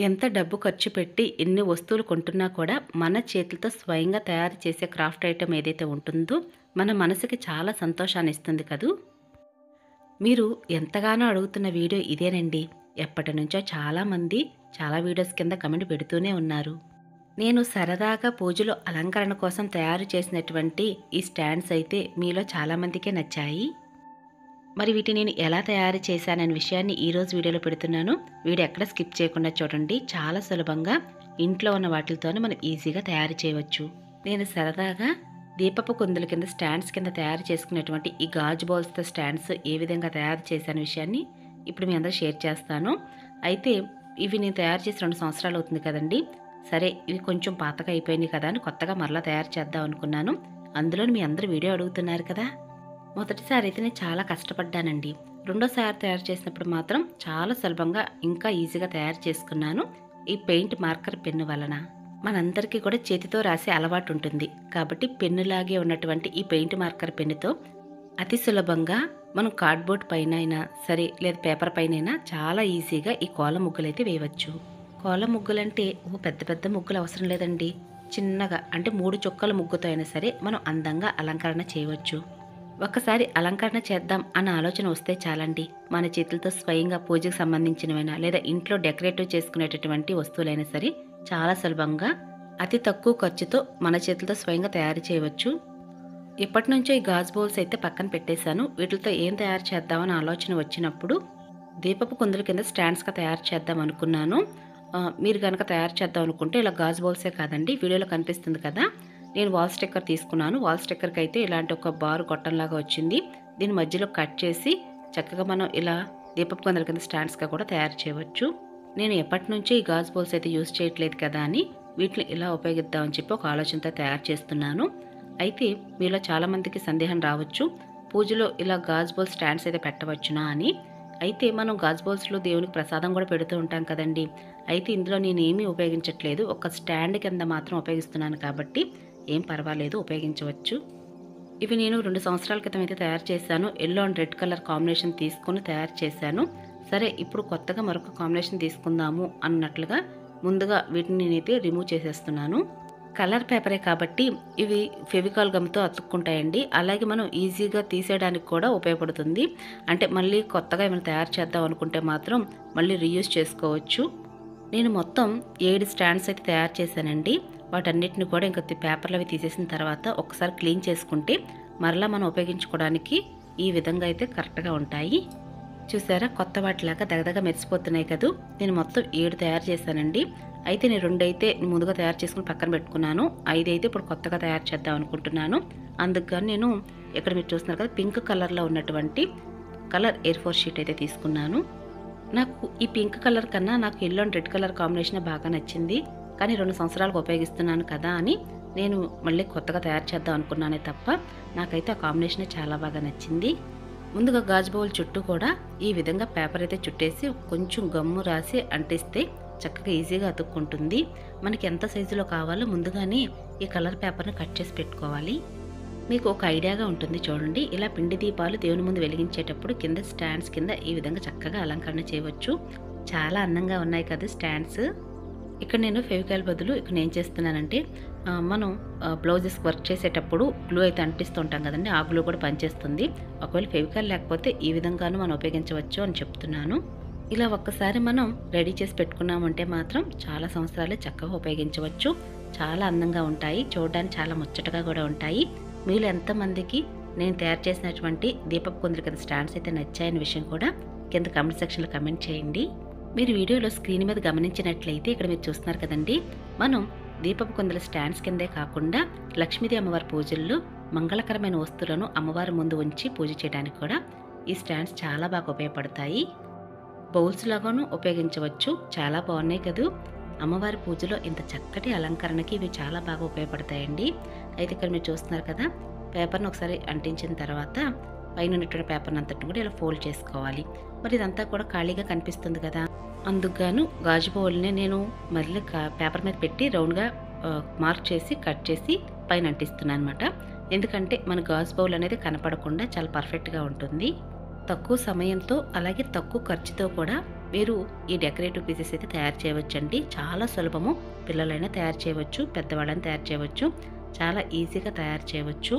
ఎంత డబ్బు ఖర్చు పెట్టి ఎన్ని వస్తువులు కొంటున్నా కూడా మన చేతులతో స్వయంగా తయారు చేసే క్రాఫ్ట్ ఐటెం ఏదైతే ఉంటుందో మన మనసుకి చాలా సంతోషాన్ని ఇస్తుంది కదూ. మీరు ఎంతగానో అడుగుతున్న వీడియో ఇదేనండి. ఎప్పటి నుంచో చాలామంది చాలా వీడియోస్ కింద కమెంట్ పెడుతూనే ఉన్నారు. నేను సరదాగా పూజలో అలంకరణ కోసం తయారు చేసినటువంటి ఈ స్టాండ్స్ అయితే మీలో చాలామందికే నచ్చాయి. మరి వీటిని నేను ఎలా తయారు చేశాననే విషయాన్ని ఈరోజు వీడియోలో పెడుతున్నాను. వీడియో ఎక్కడ స్కిప్ చేయకుండా చూడండి. చాలా సులభంగా ఇంట్లో ఉన్న వాటితోనే మనం ఈజీగా తయారు చేయవచ్చు. నేను సరదాగా దీపపు కుందుల కింద స్టాండ్స్ కింద తయారు చేసుకునేటువంటి ఈ గాజు బౌల్స్తో స్టాండ్స్ ఏ విధంగా తయారు చేశాను విషయాన్ని ఇప్పుడు మీ అందరూ షేర్ చేస్తాను. అయితే ఇవి నేను తయారు చేసి 2 సంవత్సరాలు అవుతుంది కదండి. సరే ఇవి కొంచెం పాతగా అయిపోయినాయి కదా అని కొత్తగా మరలా తయారు చేద్దాం అనుకున్నాను. అందులో మీ అందరూ వీడియో అడుగుతున్నారు కదా. మొదటిసారి అయితే నేను చాలా కష్టపడ్డానండి. రెండోసారి తయారు చేసినప్పుడు మాత్రం చాలా సులభంగా ఇంకా ఈజీగా తయారు చేసుకున్నాను. ఈ పెయింట్ మార్కర్ పెన్ను వలన మనందరికీ కూడా చేతితో రాసే అలవాటు ఉంటుంది. కాబట్టి పెన్నులాగే ఉన్నటువంటి ఈ పెయింట్ మార్కర్ పెన్నుతో అతి సులభంగా మనం కార్డ్బోర్డ్ పైన అయినా సరే లేదా పేపర్ పైన అయినా చాలా ఈజీగా ఈ కోల ముగ్గులైతే వేయవచ్చు. కోల ముగ్గులంటే పెద్ద పెద్ద ముగ్గులు అవసరం లేదండి. చిన్నగా అంటే 3 చుక్కల ముగ్గుతో అయినా సరే మనం అందంగా అలంకరణ చేయవచ్చు. ఒక్కసారి అలంకరణ చేద్దాం అన్న ఆలోచన వస్తే చాలండి. మన చేతులతో స్వయంగా పూజకు సంబంధించినవైనా లేదా ఇంట్లో డెకరేటివ్ చేసుకునేటటువంటి వస్తువులైనా సరే చాలా సులభంగా అతి తక్కువ ఖర్చుతో మన చేతులతో స్వయంగా తయారు చేయవచ్చు. ఇప్పటి నుంచో ఈ గాజు బౌల్స్ అయితే పక్కన పెట్టేశాను. వీటితో ఏం తయారు చేద్దామని ఆలోచన వచ్చినప్పుడు దీపపు కుందుల కింద స్టాండ్స్గా తయారు చేద్దాం అనుకున్నాను. మీరు కనుక తయారు చేద్దాం అనుకుంటే ఇలా గాజు బౌల్సే కాదండి, వీడియోలో కనిపిస్తుంది కదా, నేను వాల్ స్టిక్కర్ తీసుకున్నాను. వాల్ స్టిక్కర్కి అయితే ఇలాంటి ఒక బారు గొట్టంలాగా వచ్చింది. దీని మధ్యలో కట్ చేసి చక్కగా మనం ఇలా దీపపు కుందుల కింద స్టాండ్స్గా కూడా తయారు చేయవచ్చు. నేను ఎప్పటి నుంచో ఈ గాజు బౌల్స్ అయితే యూజ్ చేయట్లేదు కదా అని వీటిని ఇలా ఉపయోగిద్దామని చెప్పి ఒక ఆలోచనతో తయారు చేస్తున్నాను. అయితే మీలో చాలామందికి సందేహం రావచ్చు, పూజలో ఇలా గాజు బౌల్ స్టాండ్స్ అయితే పెట్టవచ్చునా అని. అయితే మనం గాజు బౌల్స్లో దేవునికి ప్రసాదం కూడా పెడుతూ ఉంటాం కదండి. అయితే ఇందులో నేను ఏమీ ఉపయోగించట్లేదు, ఒక స్టాండ్ కింద మాత్రం ఉపయోగిస్తున్నాను కాబట్టి ఏం పర్వాలేదు, ఉపయోగించవచ్చు. ఇవి నేను 2 సంవత్సరాల క్రితం అయితే తయారు చేశాను. Yellow and red colour combination తీసుకొని తయారు చేశాను. సరే ఇప్పుడు కొత్తగా మరొక కాంబినేషన్ తీసుకుందాము అన్నట్లుగా ముందుగా వీటిని నేనైతే రిమూవ్ చేసేస్తున్నాను. కలర్ పేపరే కాబట్టి ఇవి ఫెవికాల్ గమ్తో అతుక్కుంటాయండి. అలాగే మనం ఈజీగా తీసేయడానికి కూడా ఉపయోగపడుతుంది. అంటే మళ్ళీ కొత్తగా ఏమైనా తయారు చేద్దాం అనుకుంటే మాత్రం మళ్ళీ రీయూజ్ చేసుకోవచ్చు. నేను మొత్తం 7 స్టాండ్స్ అయితే తయారు చేశానండి. వాటన్నిటిని కూడా ఇంకా పేపర్లు అవి తీసేసిన తర్వాత ఒకసారి క్లీన్ చేసుకుంటే మరలా మనం ఉపయోగించుకోవడానికి ఈ విధంగా అయితే కరెక్ట్గా ఉంటాయి. చూసారా, కొత్త వాటిలాగా దగదగ మెరిసిపోతున్నాయి కదా. నేను మొత్తం 7 తయారు చేశానండి. అయితే నేను 2 అయితే ముందుగా తయారు చేసుకుని పక్కన పెట్టుకున్నాను. 5 అయితే ఇప్పుడు కొత్తగా తయారు చేద్దాం అనుకుంటున్నాను. అందుకని నేను ఇక్కడ మీరు చూస్తున్నారు కదా, పింక్ కలర్లో ఉన్నటువంటి కలర్ A4 షీట్ అయితే తీసుకున్నాను. నాకు ఈ పింక్ కలర్ కన్నా నాకు yellow and red colour combination బాగా నచ్చింది. కానీ 2 సంవత్సరాలకు ఉపయోగిస్తున్నాను కదా అని నేను మళ్ళీ కొత్తగా తయారు చేద్దాం అనుకున్నానే తప్ప నాకైతే ఆ కాంబినేషన్ చాలా బాగా నచ్చింది. ముందుగా గాజు బౌల్ చుట్టూ కూడా ఈ విధంగా పేపర్ అయితే చుట్టేసి కొంచెం గమ్ము రాసి అంటిస్తే చక్కగా ఈజీగా అతుక్కుంటుంది. మనకి ఎంత సైజులో కావాలో ముందుగానే ఈ కలర్ పేపర్ని కట్ చేసి పెట్టుకోవాలి. మీకు ఒక ఐడియాగా ఉంటుంది చూడండి. ఇలా పిండి దీపాలు దేవుని ముందు వెలిగించేటప్పుడు కింద స్టాండ్స్ కింద ఈ విధంగా చక్కగా అలంకరణ చేయవచ్చు. చాలా అందంగా ఉన్నాయి కదా స్టాండ్స్. ఇక్కడ నేను ఫెవికాల్ బదులు ఇక్కడ నేను చేస్తున్నానంటే మనం బ్లౌజెస్ వర్క్ చేసేటప్పుడు గ్లూ అయితే అంటిస్తూ ఉంటాం కదండి, ఆ గ్లూ కూడా పనిచేస్తుంది. ఒకవేళ ఫెవికాల్ లేకపోతే ఈ విధంగానూ మనం ఉపయోగించవచ్చు అని చెప్తున్నాను. ఇలా ఒక్కసారి మనం రెడీ చేసి పెట్టుకున్నామంటే మాత్రం చాలా సంవత్సరాలు చక్కగా ఉపయోగించవచ్చు. చాలా అందంగా ఉంటాయి, చూడడానికి చాలా ముచ్చటగా కూడా ఉంటాయి. మీలో ఎంతమందికి నేను తయారు చేసినటువంటి దీపపు కుందుల కింద స్టాండ్స్ అయితే నచ్చాయనే విషయం కూడా కింద కామెంట్ సెక్షన్లో కమెంట్ చేయండి. మీరు వీడియోలో స్క్రీన్ మీద గమనించినట్లయితే ఇక్కడ మీరు చూస్తున్నారు కదండి, మనం దీపపు కుందుల స్టాండ్స్ కిందే కాకుండా లక్ష్మీదేవి అమ్మవారి పూజల్లో మంగళకరమైన వస్తువులను అమ్మవారి ముందు ఉంచి పూజ చేయడానికి కూడా ఈ స్టాండ్స్ చాలా బాగా ఉపయోగపడతాయి. బౌల్స్ లాగాను ఉపయోగించవచ్చు. చాలా బాగున్నాయి కదూ. అమ్మవారి పూజలో ఇంత చక్కటి అలంకరణకి ఇవి చాలా బాగా ఉపయోగపడతాయండి. అయితే ఇక్కడ మీరు చూస్తున్నారు కదా, పేపర్ని ఒకసారి అంటించిన తర్వాత పైన ఉన్నటువంటి పేపర్ని అంతటిని కూడా ఇలా ఫోల్డ్ చేసుకోవాలి. మరి ఇదంతా కూడా ఖాళీగా కనిపిస్తుంది కదా, అందుకుగాను గాజు బౌల్ని నేను మళ్ళీ పేపర్ మీద పెట్టి రౌండ్గా మార్క్ చేసి కట్ చేసి పైన అంటిస్తున్నాను అనమాట. ఎందుకంటే మన గాజు బౌల్ అనేది కనపడకుండా చాలా పర్ఫెక్ట్గా ఉంటుంది. తక్కువ సమయంతో అలాగే తక్కువ ఖర్చుతో కూడా మీరు ఈ డెకరేటివ్ పీసెస్ అయితే తయారు చేయవచ్చండి. చాలా సులభము. పిల్లలైనా తయారు చేయవచ్చు, పెద్దవాళ్ళైనా తయారు చేయవచ్చు. చాలా ఈజీగా తయారు చేయవచ్చు.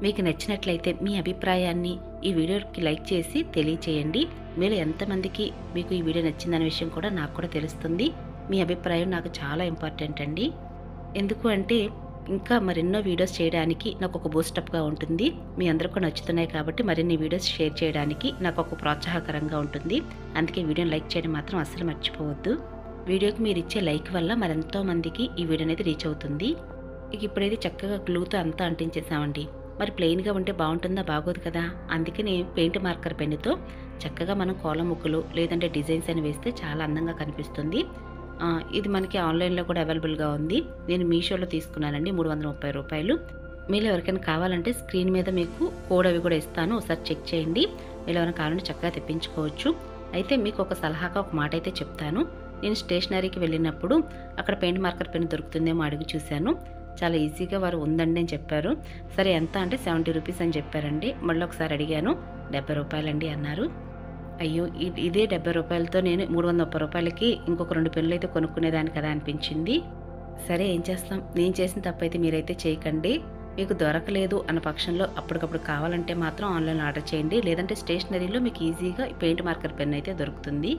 మీకు నచ్చినట్లయితే మీ అభిప్రాయాన్ని ఈ వీడియోకి లైక్ చేసి తెలియచేయండి. మీరు ఎంతమందికి మీకు ఈ వీడియో నచ్చిందనే విషయం కూడా నాకు కూడా తెలుస్తుంది. మీ అభిప్రాయం నాకు చాలా ఇంపార్టెంట్ అండి. ఎందుకు అంటే ఇంకా మరెన్నో వీడియోస్ చేయడానికి నాకు ఒక బూస్టప్గా ఉంటుంది. మీ అందరికీ నచ్చుతున్నాయి కాబట్టి మరిన్ని వీడియోస్ షేర్ చేయడానికి నాకు ఒక ప్రోత్సాహకరంగా ఉంటుంది. అందుకే వీడియోని లైక్ చేయడం మాత్రం అస్సలు మర్చిపోవద్దు. వీడియోకి మీరు ఇచ్చే లైక్ వల్ల మరెంతో మందికి ఈ వీడియో అనేది రీచ్ అవుతుంది. ఇక ఇప్పుడైతే చక్కగా గ్లూతో అంతా అంటించేసామండి. మరి ప్లెయిన్గా ఉంటే బాగుంటుందా? బాగోదు కదా. అందుకని పెయింట్ మార్కర్ పెన్నుతో చక్కగా మనం కోలం ముగ్గులు లేదంటే డిజైన్స్ అని వేస్తే చాలా అందంగా కనిపిస్తుంది. ఇది మనకి ఆన్లైన్లో కూడా అవైలబుల్గా ఉంది. నేను మీషోలో తీసుకున్నానండి, 330 రూపాయలు. మీరు ఎవరికైనా కావాలంటే స్క్రీన్ మీద మీకు కోడ్ అవి కూడా ఇస్తాను, ఒకసారి చెక్ చేయండి. మీరు ఎవరైనా కావాలంటే చక్కగా తెప్పించుకోవచ్చు. అయితే మీకు ఒక సలహాగా ఒక మాట అయితే చెప్తాను. నేను స్టేషనరీకి వెళ్ళినప్పుడు అక్కడ పెయింట్ మార్కర్ పెన్ దొరుకుతుందేమో అడిగి చూశాను. చాలా ఈజీగా వారు ఉందండి అని చెప్పారు. సరే ఎంత అంటే 70 రూపీస్ అని చెప్పారండి. మళ్ళీ ఒకసారి అడిగాను, 70 రూపాయలండి అన్నారు. అయ్యో ఇదే 70 రూపాయలతో నేను 330 రూపాయలకి ఇంకొక 2 పెన్నులు అయితే కొనుక్కునేదాన్ని కదా అనిపించింది. సరే ఏం చేస్తాం, నేను చేసిన తప్పైతే మీరైతే చేయకండి. మీకు దొరకలేదు అన్న పక్షంలో అప్పటికప్పుడు కావాలంటే మాత్రం ఆన్లైన్లో ఆర్డర్ చేయండి. లేదంటే స్టేషనరీలో మీకు ఈజీగా పెయింట్ మార్కర్ పెన్ అయితే దొరుకుతుంది.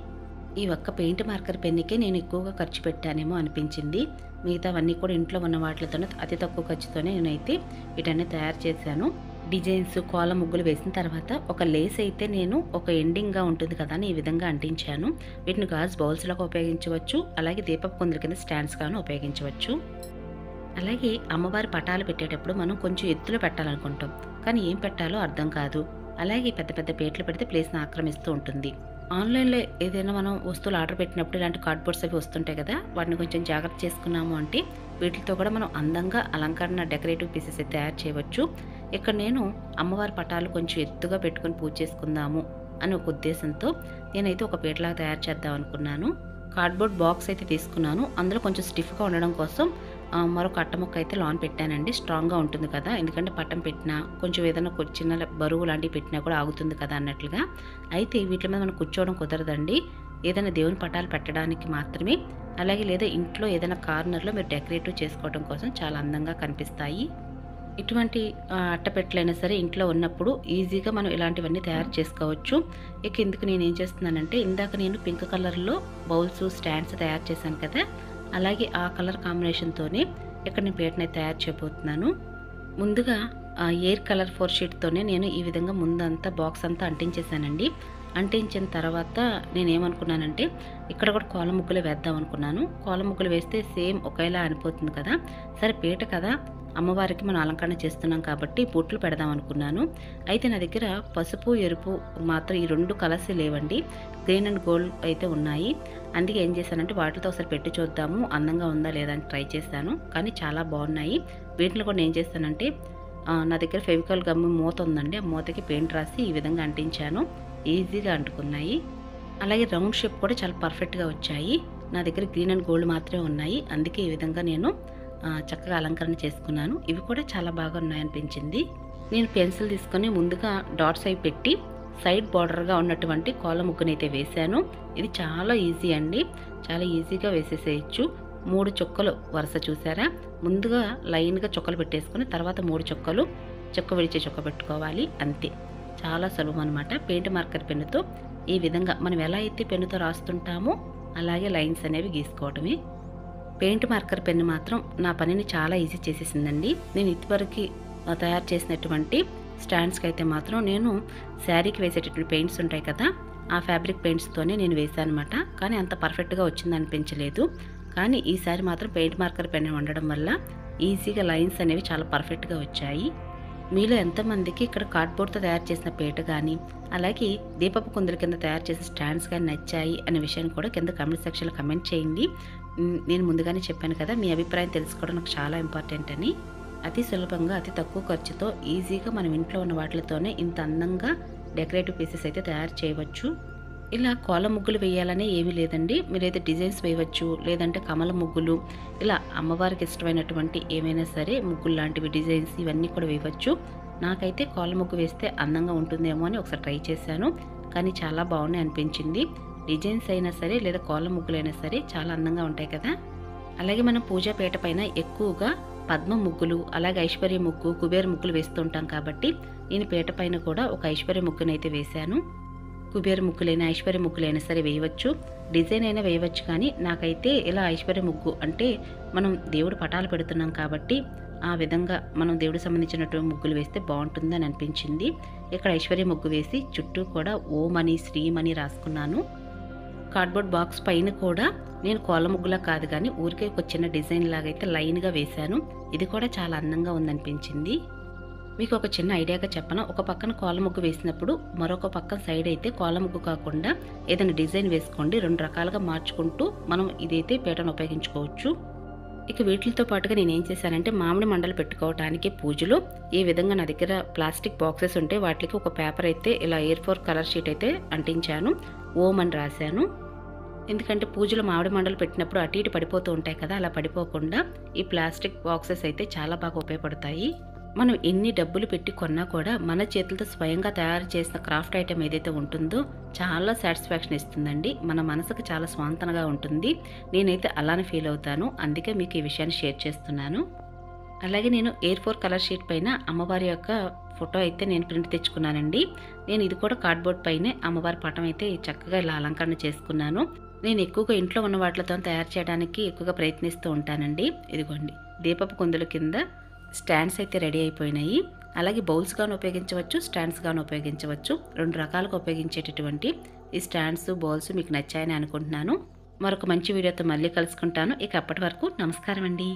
ఈ ఒక్క పెయింట్ మార్కర్ పెన్నుకే నేను ఎక్కువగా ఖర్చు పెట్టానేమో అనిపించింది. మిగతావన్నీ కూడా ఇంట్లో ఉన్న వాటితోనే అతి తక్కువ ఖర్చుతోనే నేనైతే వీటన్నీ తయారు చేశాను. డిజైన్స్ కోలం ముగ్గులు వేసిన తర్వాత ఒక లేస్ అయితే నేను ఒక ఎండింగ్గా ఉంటుంది కదా అని ఈ విధంగా అంటించాను. వీటిని గాజు బౌల్స్లాగా ఉపయోగించవచ్చు, అలాగే దీపపు కుందుల కింద స్టాండ్స్గాను ఉపయోగించవచ్చు. అలాగే అమ్మవారి పటాలు పెట్టేటప్పుడు మనం కొంచెం ఎత్తులో పెట్టాలనుకుంటాం, కానీ ఏం పెట్టాలో అర్థం కాదు. అలాగే పెద్ద పెద్ద పేట్లు పెడితే ప్లేస్ని ఆక్రమిస్తూ ఉంటుంది. ఆన్లైన్లో ఏదైనా మనం వస్తువులు ఆర్డర్ పెట్టినప్పుడు ఇలాంటి కార్డ్బోర్డ్స్ అవి వస్తుంటాయి కదా, వాటిని కొంచెం జాగ్రత్త చేసుకున్నాము అంటే వీటితో కూడా మనం అందంగా అలంకరణ డెకరేటివ్ పీసెస్ తయారు చేయవచ్చు. ఇక్కడ నేను అమ్మవారి పటాలు కొంచెం ఎత్తుగా పెట్టుకొని పూజ చేసుకుందాము అని ఒక ఉద్దేశంతో నేనైతే ఒక పీటలాగా తయారు చేద్దాం అనుకున్నాను. కార్డ్బోర్డ్ బాక్స్ అయితే తీసుకున్నాను. అందులో కొంచెం స్టిఫ్గా ఉండడం కోసం మరొక అట్ట ముక్క అయితే లాన్ పెట్టానండి. స్ట్రాంగ్గా ఉంటుంది కదా, ఎందుకంటే పట్టం పెట్టినా కొంచెం ఏదైనా చిన్న బరువు లాంటివి పెట్టినా కూడా ఆగుతుంది కదా అన్నట్లుగా. అయితే వీటి మీద మనం కూర్చోవడం కుదరదండి. ఏదైనా దేవుని పటాలు పెట్టడానికి మాత్రమే, అలాగే లేదా ఇంట్లో ఏదైనా కార్నర్లో మీరు డెకరేటివ్ చేసుకోవడం కోసం చాలా అందంగా కనిపిస్తాయి. ఇటువంటి అట్టపెట్టలైనా సరే ఇంట్లో ఉన్నప్పుడు ఈజీగా మనం ఇలాంటివన్నీ తయారు చేసుకోవచ్చు. ఇక ఎందుకు నేను ఏం చేస్తున్నానంటే, ఇందాక నేను పింక్ కలర్లో బౌల్స్ స్టాండ్స్ తయారు చేశాను కదా, అలాగే ఆ కలర్ కాంబినేషన్తోనే ఇక్కడ నేను పీటని తయారు చేయబోతున్నాను. ముందుగా ఎయిర్ కలర్ 4 షీట్తోనే నేను ఈ విధంగా ముందంతా బాక్స్ అంతా అంటించేసానండి. అంటించిన తర్వాత నేనేమనుకున్నానంటే ఇక్కడ కూడా కోలం ముగ్గులు వేద్దాం అనుకున్నాను. కోలం ముగ్గులు వేస్తే సేమ్ ఒకేలా అనిపోతుంది కదా, సరే పీట కదా అమ్మవారికి మనం అలంకరణ చేస్తున్నాం కాబట్టి బొట్లు పెడదాం అనుకున్నాను. అయితే నా దగ్గర పసుపు ఎరుపు మాత్రం ఈ 2 కలర్స్ లేవండి, గ్రీన్ అండ్ గోల్డ్ అయితే ఉన్నాయి. అందుకే ఏం చేశానంటే వాటితో ఒకసారి పెట్టి చూద్దాము అందంగా ఉందా లేదా అని ట్రై చేశాను, కానీ చాలా బాగున్నాయి. వీటిలో కూడా నేను ఏం చేస్తానంటే నా దగ్గర ఫెవికాల్ గమ్ మూత ఉందండి, ఆ మూతకి పెయింట్ రాసి ఈ విధంగా అంటించాను. ఈజీగా అంటుకున్నాయి. అలాగే రౌండ్ షేప్ కూడా చాలా పర్ఫెక్ట్గా వచ్చాయి. నా దగ్గర గ్రీన్ అండ్ గోల్డ్ మాత్రమే ఉన్నాయి, అందుకే ఈ విధంగా నేను చక్కగా అలంకరణ చేసుకున్నాను. ఇవి కూడా చాలా బాగా ఉన్నాయనిపించింది. నేను పెన్సిల్ తీసుకొని ముందుగా డాట్స్ అవి పెట్టి సైడ్ బార్డర్గా ఉన్నటువంటి కోలం ముగ్గునైతే వేశాను. ఇది చాలా ఈజీ అండి, చాలా ఈజీగా వేసేసేయచ్చు. 3 చుక్కలు వరుస చూసారా, ముందుగా లైన్గా చుక్కలు పెట్టేసుకొని తర్వాత 3 చుక్కలు చుక్క విడిచే చుక్క పెట్టుకోవాలి, అంతే. చాలా సులభం అనమాట. పెయింట్ మార్కర్ పెన్నుతో ఈ విధంగా మనం ఎలా అయితే పెన్నుతో రాస్తుంటామో అలాగే లైన్స్ అనేవి గీసుకోవడమే. పెయింట్ మార్కర్ పెన్ను మాత్రం నా పనిని చాలా ఈజీ చేసేసిందండి. నేను ఇదివరకు తయారు చేసినటువంటి స్టాండ్స్కి అయితే మాత్రం నేను శారీకి వేసేటటువంటి పెయింట్స్ ఉంటాయి కదా, ఆ ఫ్యాబ్రిక్ పెయింట్స్తోనే నేను వేసాను అనమాట. కానీ అంత పర్ఫెక్ట్గా వచ్చింది అనిపించలేదు. కానీ ఈసారి మాత్రం పెయింట్ మార్కర్ పెన్ ఉండడం వల్ల ఈజీగా లైన్స్ అనేవి చాలా పర్ఫెక్ట్గా వచ్చాయి. మీలో ఎంతమందికి ఇక్కడ కార్డ్బోర్డ్తో తయారు చేసిన పీట కానీ అలాగే దీపపు కుందుల కింద తయారు చేసిన స్టాండ్స్ కానీ నచ్చాయి అనే విషయాన్ని కూడా కింద కామెంట్ సెక్షన్లో కమెంట్ చేయండి. నేను ముందుగానే చెప్పాను కదా, మీ అభిప్రాయం తెలుసుకోవడం నాకు చాలా ఇంపార్టెంట్ అని. అతి సులభంగా అతి తక్కువ ఖర్చుతో ఈజీగా మనం ఇంట్లో ఉన్న వాటితోనే ఇంత అందంగా డెకరేటివ్ పీసెస్ అయితే తయారు చేయవచ్చు. ఇలా కోల ముగ్గులు వేయాలనే ఏమీ లేదండి, మీరైతే డిజైన్స్ వేయవచ్చు, లేదంటే కమల ముగ్గులు, ఇలా అమ్మవారికి ఇష్టమైనటువంటి ఏమైనా సరే ముగ్గులు లాంటివి డిజైన్స్ ఇవన్నీ కూడా వేయవచ్చు. నాకైతే కోల ముగ్గు వేస్తే అందంగా ఉంటుందేమో అని ఒకసారి ట్రై చేశాను, కానీ చాలా బాగున్నాయి అనిపించింది. డిజైన్స్ అయినా సరే లేదా కోళ్ళ ముగ్గులైనా సరే చాలా అందంగా ఉంటాయి కదా. అలాగే మనం పూజా పీట పైన ఎక్కువగా పద్మ ముగ్గులు, అలాగే ఐశ్వర్య ముగ్గు, కుబేర ముగ్గులు వేస్తుంటాం కాబట్టి నేను పీట పైన కూడా ఒక ఐశ్వర్య ముగ్గునైతే వేశాను. కుబేర ముగ్గులైనా ఐశ్వర్య ముగ్గులైనా సరే వేయవచ్చు, డిజైన్ అయినా వేయవచ్చు. కానీ నాకైతే ఇలా ఐశ్వర్య ముగ్గు అంటే మనం దేవుడు పటాలు పెడుతున్నాం కాబట్టి ఆ విధంగా మనం దేవుడికి సంబంధించినటువంటి ముగ్గులు వేస్తే బాగుంటుందని అనిపించింది. ఇక్కడ ఐశ్వర్య ముగ్గు వేసి చుట్టూ కూడా ఓం అని, శ్రీం అని రాసుకున్నాను. కార్డ్బోర్డ్ బాక్స్ పైన కూడా నేను కోళ్ళ ముగ్గులా కాదు కానీ ఊరికే ఒక చిన్న డిజైన్ లాగా అయితే లైన్గా వేశాను. ఇది కూడా చాలా అందంగా ఉందనిపించింది. మీకు ఒక చిన్న ఐడియాగా చెప్పన, ఒక పక్కన కోళ్ళ ముగ్గు వేసినప్పుడు మరొక పక్కన సైడ్ అయితే కోళ్ళ ముగ్గు కాకుండా ఏదైనా డిజైన్ వేసుకోండి. 2 రకాలుగా మార్చుకుంటూ మనం ఇదైతే పీటను ఉపయోగించుకోవచ్చు. ఇక వీటితో పాటుగా నేను ఏం చేశానంటే మామిడి మండలు పెట్టుకోవడానికి పూజలో ఈ విధంగా నా దగ్గర ప్లాస్టిక్ బాక్సెస్ ఉంటే వాటికి ఒక పేపర్ అయితే ఇలా A4 కలర్ షీట్ అయితే అంటించాను. ఓం అని రాశాను. ఎందుకంటే పూజలో మామిడి మండలు పెట్టినప్పుడు అటు ఇటు పడిపోతూ ఉంటాయి కదా, అలా పడిపోకుండా ఈ ప్లాస్టిక్ బాక్సెస్ అయితే చాలా బాగా ఉపయోగపడతాయి. మనం ఎన్ని డబ్బులు పెట్టి కొన్నా కూడా మన చేతులతో స్వయంగా తయారు చేసిన క్రాఫ్ట్ ఐటెం ఏదైతే ఉంటుందో చాలా సాటిస్ఫాక్షన్ ఇస్తుందండి. మన మనసుకు చాలా స్వాంతనగా ఉంటుంది. నేనైతే అలానే ఫీల్ అవుతాను. అందుకే మీకు ఈ విషయాన్ని షేర్ చేస్తున్నాను. అలాగే నేను A4 కలర్ షీట్ పైన అమ్మవారి యొక్క ఫోటో అయితే నేను ప్రింట్ తెచ్చుకున్నానండి. నేను ఇది కూడా కార్డ్బోర్డ్ పైనే అమ్మవారి పటం అయితే చక్కగా ఇలా అలంకరణ చేసుకున్నాను. నేను ఎక్కువగా ఇంట్లో ఉన్న వాటితో తయారు చేయడానికి ఎక్కువగా ప్రయత్నిస్తూ ఉంటానండి. ఇదిగోండి, దీపపు కుందుల కింద స్టాండ్స్ అయితే రెడీ అయిపోయినాయి. అలాగే బౌల్స్గాను ఉపయోగించవచ్చు, స్టాండ్స్గాను ఉపయోగించవచ్చు. 2 రకాలుగా ఉపయోగించేటటువంటి ఈ స్టాండ్స్, బౌల్స్ మీకు నచ్చాయని అనుకుంటున్నాను. మరొక మంచి వీడియోతో మళ్ళీ కలుసుకుంటాను. ఇక అప్పటి వరకు నమస్కారం అండి.